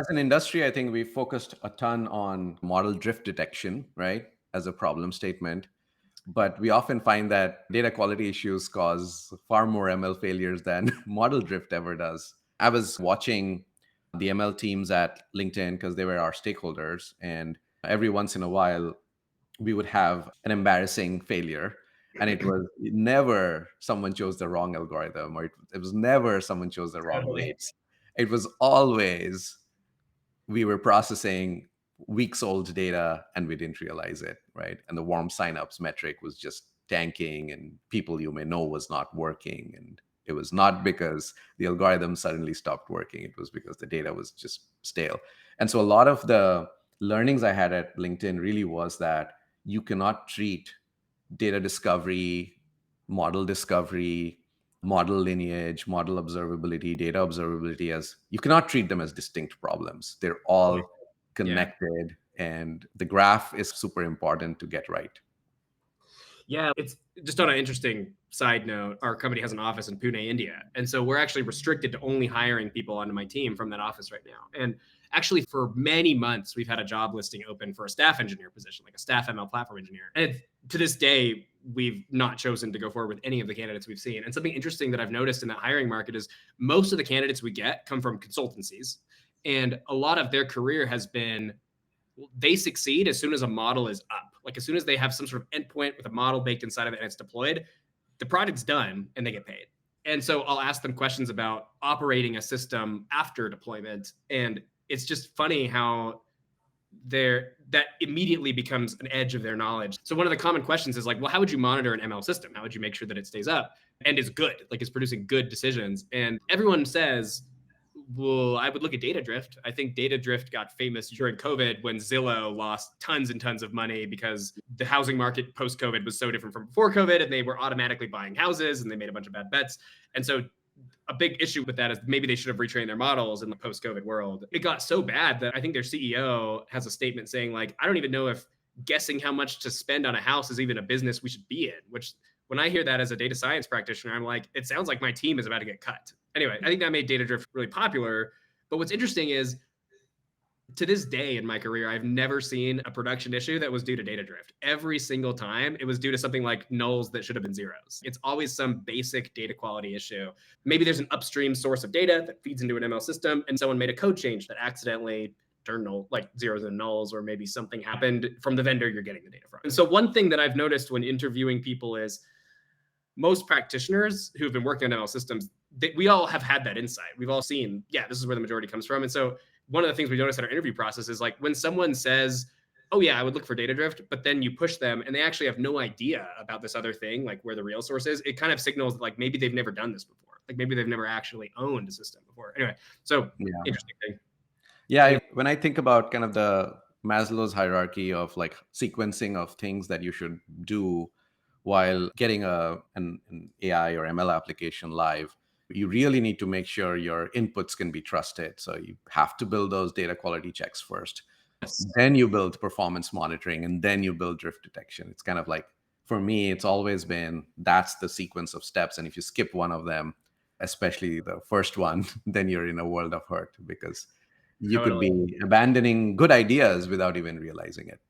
As an industry, I think we focused a ton on model drift detection, right, as a problem statement. But we often find that data quality issues cause far more ML failures than model drift ever does. I was watching the ML teams at LinkedIn because they were our stakeholders. And every once in a while, we would have an embarrassing failure. And it was never someone chose the wrong algorithm, or it was never someone chose the wrong Totally. weights. It was always we were processing weeks old data and we didn't realize it, right? And the warm signups metric was just tanking, and people you may know was not working. And it was not because the algorithm suddenly stopped working, it was because the data was just stale. And so a lot of the learnings I had at LinkedIn really was that you cannot treat data discovery, model discovery, model lineage, model observability, data observability as you cannot treat them as distinct problems. They're Totally. all Yeah. connected, and the graph is super important to get right. Yeah, it's just on an interesting side note. Our company has an office in Pune, India. And so we're actually restricted to only hiring people onto my team from that office right now. And actually, for many months, we've had a job listing open for a staff engineer position, like a staff ML platform engineer. And to this day, we've not chosen to go forward with any of the candidates we've seen. And something interesting that I've noticed in that hiring market is most of the candidates we get come from consultancies. And a lot of their career has been they succeed as soon as a model is up. Like as soon as they have some sort of endpoint with a model baked inside of it and it's deployed, the project's done and they get paid. And so I'll ask them questions about operating a system after deployment. And it's just funny how that immediately becomes an edge of their knowledge. So one of the common questions is like, well, how would you monitor an ML system? How would you make sure that it stays up and is good, like it's producing good decisions? And everyone says, well, I would look at data drift. I think data drift got famous during COVID when Zillow lost tons and tons of money because the housing market post COVID was so different from before COVID, and they were automatically buying houses and they made a bunch of bad bets. And so a big issue with that is maybe they should have retrained their models in the post-COVID world. It got so bad that I think their CEO has a statement saying like, I don't even know if guessing how much to spend on a house is even a business we should be in, which when I hear that as a data science practitioner, I'm like, it sounds like my team is about to get cut. Anyway, I think that made data drift really popular. But what's interesting is to this day in my career, I've never seen a production issue that was due to data drift. Every single time it was due to something like nulls that should have been zeros. It's always some basic data quality issue. Maybe there's an upstream source of data that feeds into an ML system and someone made a code change that accidentally turned null, like zeros and nulls, or maybe something happened from the vendor you're getting the data from. And so one thing that I've noticed when interviewing people is most practitioners who've been working on ML systems, we all have had that insight. We've all seen, yeah, this is where the majority comes from. And so one of the things we notice in our interview process is like when someone says, oh yeah, I would look for data drift, but then you push them and they actually have no idea about this other thing, like where the real source is, it kind of signals that like maybe they've never done this before. Like maybe they've never actually owned a system before. Anyway, so Yeah. interesting thing. Yeah. Yeah. When I think about kind of the Maslow's hierarchy of like sequencing of things that you should do while getting an AI or ML application live, you really need to make sure your inputs can be trusted. So you have to build those data quality checks first. Yes. Then you build performance monitoring, and then you build drift detection. It's kind of like, for me, it's always been that's the sequence of steps. And if you skip one of them, especially the first one, then you're in a world of hurt because you could Totally. be abandoning good ideas without even realizing it.